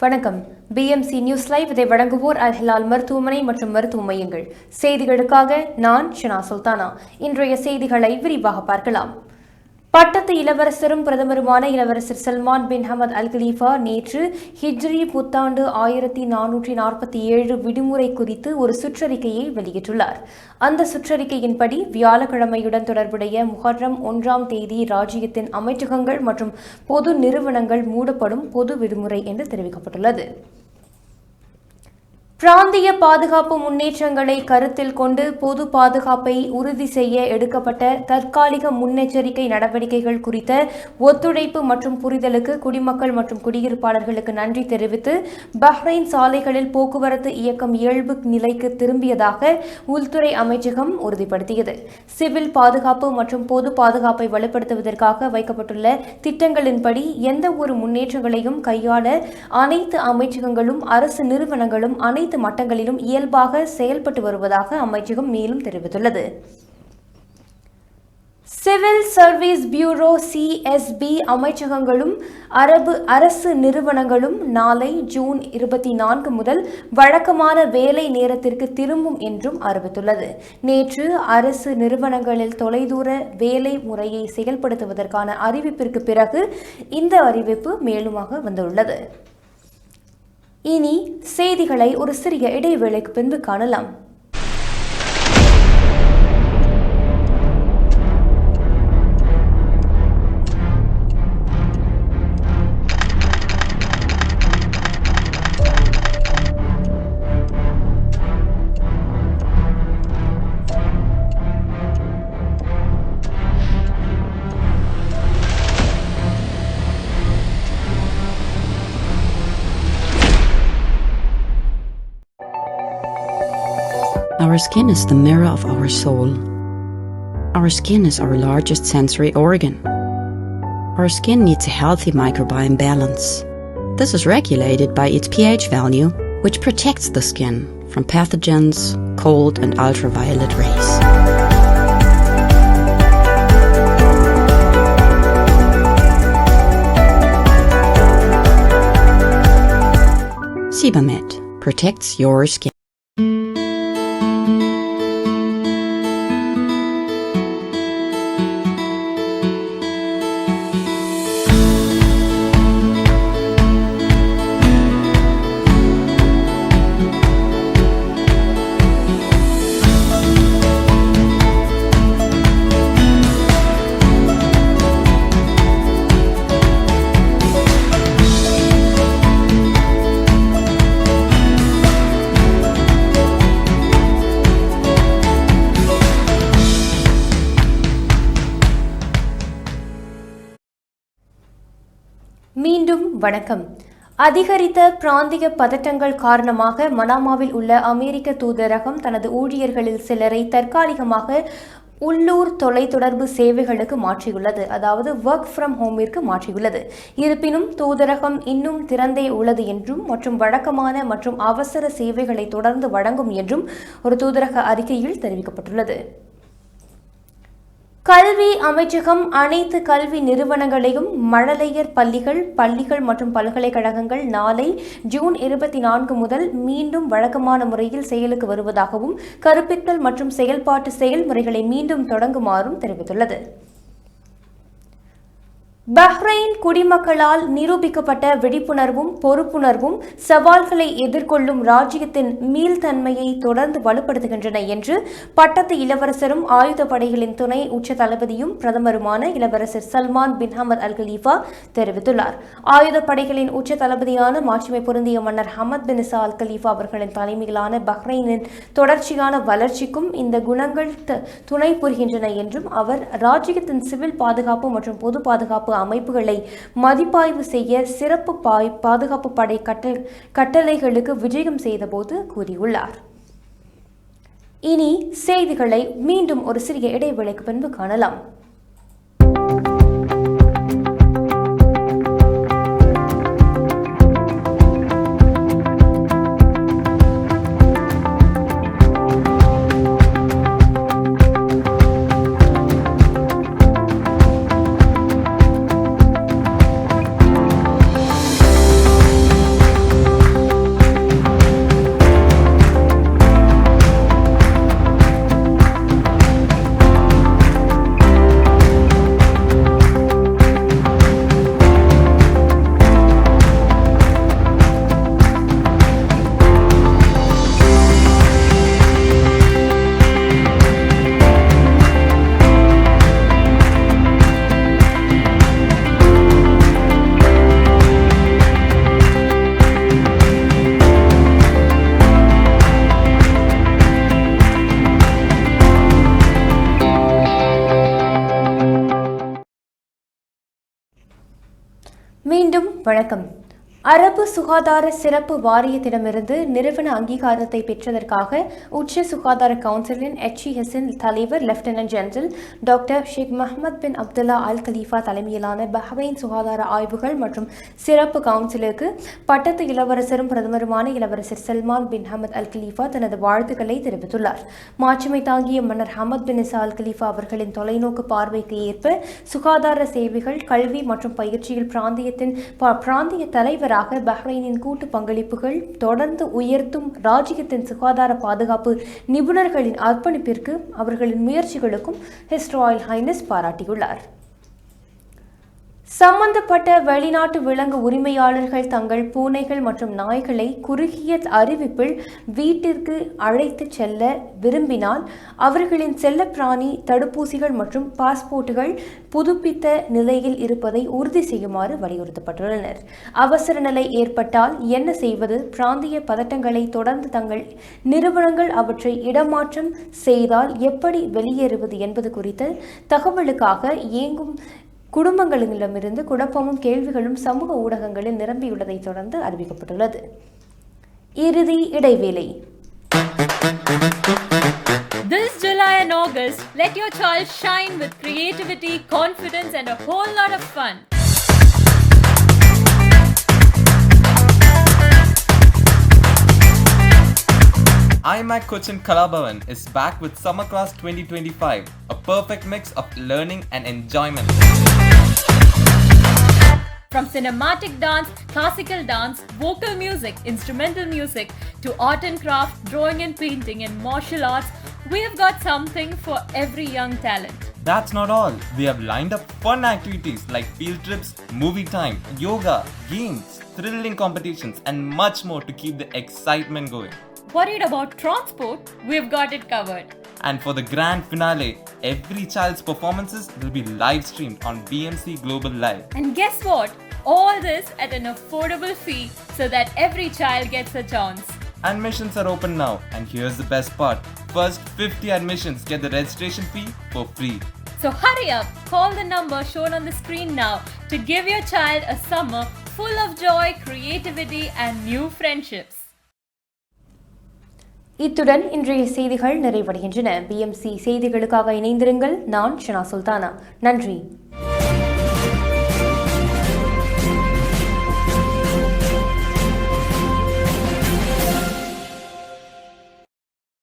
வணக்கம். BMC news live இதை வழங்குவோர் அல் ஹிலால் மருத்துவமனை மற்றும் மருத்துவ மையங்கள். செய்திகளுக்காக நான் ஷனா சுல்தானா. இன்றைய செய்திகளை விரிவாக பார்க்கலாம். பட்டத்து இளவரசரும் பிரதமருமான இளவரசர் சல்மான் பின் ஹமத் அல் கலீஃபா நேற்று ஹிஜ்ரி புத்தாண்டு 1447 விடுமுறை குறித்து ஒரு சுற்றறிக்கையை வெளியிட்டுள்ளார். அந்த சுற்றறிக்கையின்படி வியாழக்கிழமையுடன் தொடர்புடைய முஹர்ரம் 1ஆம் தேதி ராஜ்யத்தின் அமைச்சகங்கள் மற்றும் பொது நிறுவனங்கள் மூடப்படும் பொது விடுமுறை என்று தெரிவிக்கப்பட்டுள்ளது. பிராந்திய பாதுகாப்பு முன்னேற்றங்களை கருத்தில் கொண்டு பொது பாதுகாப்பை உறுதி செய்ய எடுக்கப்பட்ட தற்காலிக முன்னெச்சரிக்கை நடவடிக்கைகள் குறித்த ஒத்துழைப்பு மற்றும் புரிதலுக்கு குடிமக்கள் மற்றும் குடியிருப்பாளர்களுக்கு நன்றி தெரிவித்து பஹ்ரைன் சாலைகளில் போக்குவரத்து இயக்கம் இயல்பு நிலைக்கு திரும்பியதாக உள்துறை அமைச்சகம் உறுதிப்படுத்தியது. சிவில் பாதுகாப்பு மற்றும் பொது பாதுகாப்பை வலுப்படுத்துவதற்காக வைக்கப்பட்டுள்ள திட்டங்களின்படி எந்த ஒரு முன்னேற்றங்களையும் கையாள அனைத்து அமைச்சகங்களும் அரசு நிறுவனங்களும் அனைத்து மட்டங்களிலும் இயல்பாக செயல்பட்டு வருவதாக அமைச்சகம் மேலும் தெரிவித்துள்ளது. சிவில் சர்வீஸ் பியூரோ சிஎஸ்பி அமைச்சகங்களும் அரசு நிறுவனங்களும் நாளை ஜூன் 24 முதல் வழக்கமான வேலை நேரத்திற்கு திரும்பும் என்றும் அறிவித்துள்ளது. நேற்று அரசு நிறுவனங்களில் தொலைதூர வேலை முறையை செயல்படுத்துவதற்கான அறிவிப்பிற்கு பிறகு இந்த அறிவிப்பு மேலுமாக வந்துள்ளது. இனி செய்திகளை ஒரு சிறிய இடைவேளைக்கு பின்பு காணலாம். Our skin is the mirror of our soul. Our skin is our largest sensory organ. Our skin needs a healthy microbiome balance. This is regulated by its pH value, which protects the skin from pathogens, cold and ultraviolet rays. Sebamed protects your skin. மீண்டும் வணக்கம். அதிகரித்த பிராந்திய பதட்டங்கள் காரணமாக மனாமாவில் உள்ள அமெரிக்க தூதரகம் தனது ஊழியர்களில் சிலரை தற்காலிகமாக உள்ளூர் தொலைத்தொடர்பு சேவைகளுக்கு மாற்றியுள்ளது. அதாவது ஒர்க் ஃப்ரம் ஹோமிற்கு மாற்றியுள்ளது. இருப்பினும் தூதரகம் இன்னும் திறந்தே உள்ளது என்றும் மற்றும் வழக்கமான மற்றும் அவசர சேவைகளை தொடர்ந்து வழங்கும் என்றும் ஒரு தூதரக அறிக்கையில் தெரிவிக்கப்பட்டுள்ளது. கல்வி அமைச்சகம் அனைத்து கல்வி நிறுவனங்களையும் மழலையர் பள்ளிகள் மற்றும் பல்கலைக்கழகங்கள் நாளை ஜூன் 24 முதல் மீண்டும் வழக்கமான முறையில் செயலுக்கு வருவதாகவும் கற்பித்தல் மற்றும் செயல்பாட்டு செயல்முறைகளை மீண்டும் தொடங்குமாறும் தெரிவித்துள்ளது. பஹ்ரைன் குடிமக்களால் நிரூபிக்கப்பட்ட விழிப்புணர்வும் பொறுப்புணர்வும் சவால்களை எதிர்கொள்ளும் ராஜ்யத்தின் மீள்தன்மையை தொடர்ந்து வலுப்படுத்துகின்றன என்று பட்டத்து இளவரசரும் ஆயுதப்படைகளின் துணை உச்ச தளபதியும் பிரதமருமான இளவரசர் சல்மான் பின் ஹமத் அல் கலீஃபா தெரிவித்துள்ளார். ஆயுதப்படைகளின் உச்ச தளபதியான மாட்சிமை பொருந்திய மன்னர் ஹமத் பின் இசா அல் கலீஃபா அவர்களின் தலைமையிலான பஹ்ரைனின் தொடர்ச்சியான வளர்ச்சிக்கும் இந்த குணங்கள் துணை புரிகின்றன என்றும் அவர் ராஜ்யத்தின் சிவில் பாதுகாப்பு மற்றும் பொது பாதுகாப்பு அமைப்புகளை மதிப்பாய்வு செய்ய சிறப்பு பாதுகாப்பு படை கட்டளைகளுக்கு விஜயம் செய்தபோது கூறியுள்ளார். இனி செய்திகளை மீண்டும் ஒரு சிறிய இடைவேளைக்கு பின்பு காணலாம். மீண்டும் வணக்கம். அரபு சுகாதார சிறப்பு வாரியத்திடமிருந்து நிறுவன அங்கீகாரத்தை பெற்றதற்காக உச்ச சுகாதார கவுன்சிலின் HESன் தலைவர் லெப்டினன்ட் ஜெனரல் டாக்டர் ஷேக் முஹம்மது பின் அப்துல்லா அல் கலீஃபா தலைமையிலான பஹ்ரைன் சுகாதார ஆய்வுகள் மற்றும் சிறப்பு கவுன்சிலுக்கு பட்டத்து இளவரசரும் பிரதமருமான இளவரசர் சல்மான் பின் ஹமத் அல் கலீஃபா தனது வாழ்த்துக்களை தெரிவித்துள்ளார். மாட்சிமை தாங்கிய மன்னர் ஹமத் பின் இசா அல் கலீஃபா அவர்களின் தொலைநோக்கு பார்வைக்கு ஏற்ப சுகாதார சேவைகள், கல்வி மற்றும் பயிற்சியில் பிராந்திய தலைவர் பஹ்ரைனின் கூட்டு பங்களிப்புகள் தொடர்ந்து உயர்த்தும் ராஜ்யத்தின் சுகாதார பாதுகாப்பு நிபுணர்களின் அர்ப்பணிப்பிற்கு அவர்களின் முயற்சிகளுக்கும் ஹிஸ் ராயல் ஹைனஸ் பாராட்டியுள்ளார். சம்பந்தப்பட்ட வெளிநாட்டு விலங்கு உரிமையாளர்கள் தங்கள் பூனைகள் மற்றும் நாய்களை குறுகிய அறிவிப்பில் வீட்டிற்கு அழைத்துச் செல்ல விரும்பினால் அவர்களின் செல்லப்பிராணி தடுப்பூசிகள் மற்றும் பாஸ்போர்ட்டுகள் புதுப்பித்த நிலையில் இருப்பதை உறுதி செய்யுமாறு வலியுறுத்தப்பட்டுள்ளனர். அவசர நிலை ஏற்பட்டால் என்ன செய்வது, பிராந்திய பதட்டங்களை தொடர்ந்து தங்கள் நிறுவனங்கள் அவற்றை இடமாற்றம் செய்தால் எப்படி வெளியேறுவது என்பது குறித்த தகவலுக்காக இயங்கும் குடும்பங்களிடமிருந்து குழப்பமும் கேள்விகளும் சமூக ஊடகங்களில் நிரம்பியுள்ளதை தொடர்ந்து அறிவிக்கப்பட்டுள்ளது. இறுதி இடைவேளை. This July and August, let your child shine with creativity, confidence and a whole lot of fun. iMac Cochin Kalabavan is back with Summer Class 2025, a perfect mix of learning and enjoyment. From cinematic dance, classical dance, vocal music, instrumental music, to art and craft, drawing and painting and martial arts, we have got something for every young talent. That's not all. We have lined up fun activities like field trips, movie time, yoga, games, thrilling competitions and much more to keep the excitement going. Worried about transport? We've got it covered. And for the grand finale, every child's performances will be live streamed on BMC Global Live. And guess what? All this at an affordable fee so that every child gets a chance. Admissions are open now, and here's the best part. First 50 admissions get the registration fee for free. So hurry up, call the number shown on the screen now to give your child a summer full of joy, creativity and new friendships. இத்துடன் இன்றைய செய்திகள் நிறைவடைகின்றன. BMC செய்திகளுக்காக இணைந்திருங்கள். நான் ஷனா சுல்தானா. நன்றி.